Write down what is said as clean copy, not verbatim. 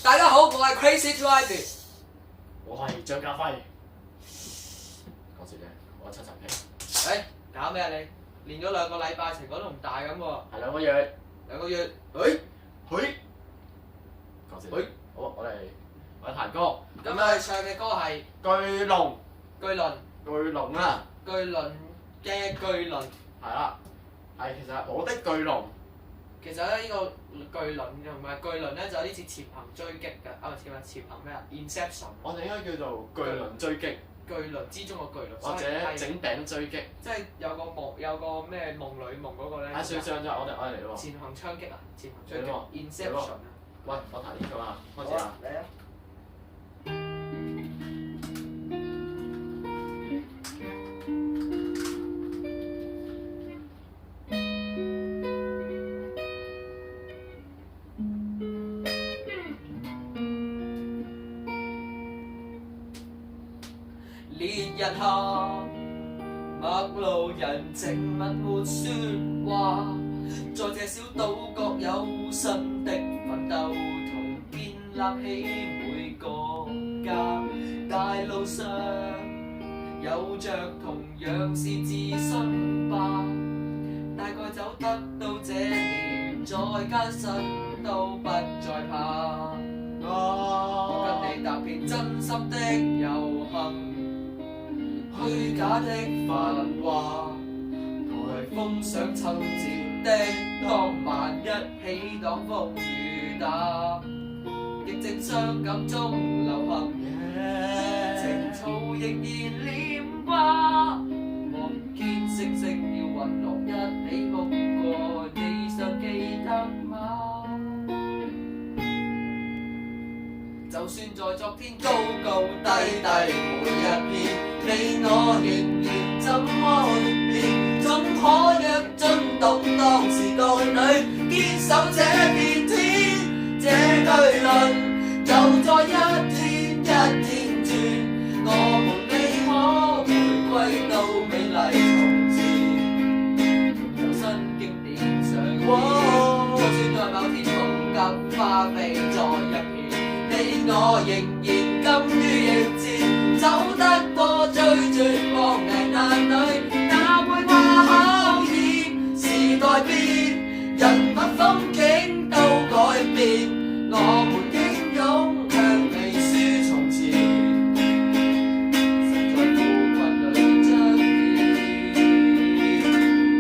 大家好，我係 Crazy to Ivy。我係張家輝。講笑啫，我七十 K。誒，搞咩啊你？練咗2個禮拜，成個都唔大咁喎。係2個月。 2個月，講笑。好，我彈歌。咁我哋唱嘅歌係巨龍。巨輪，巨龍啊！巨輪嘅巨輪。係啦，係其實我的巨龍。其實咧，呢個巨輪同埋巨輪咧，就有啲似潛行追擊嘅，唔係潛行咩啊 ？Inception。我哋應該叫做巨輪追擊，巨輪之中嘅巨輪。或者整餅追擊。即係有個咩夢裏夢嗰個咧。啊，算咗，我哋嚟喎。潛行槍擊啊！潛行槍擊。嚟喎 Inception 啊！喂，我彈呢個啊，開始啦。嚟啊！烈日下，陌路人靜默沒說話，在這小島各有新的奮鬥，同建立起每個家。大路上有着同樣是自信吧，大概走得到這年，再艱辛都不再怕。我跟你踏遍真心的遊行，虛假的繁華，颱風想侵佔的當晚，一起擋風雨打，疫症傷感中流行，情操仍然念掛，望見星星要隕落一起哭過，你尚記得嗎？就算在昨天高高低低每一片，你我仍然怎麼變？怎可約盡動盪時代裏堅守這片天？這巨輪就在一天一天轉，我們你可回歸到美麗從前，有新經典上演。就算在某天風格花飛在一片，你我仍然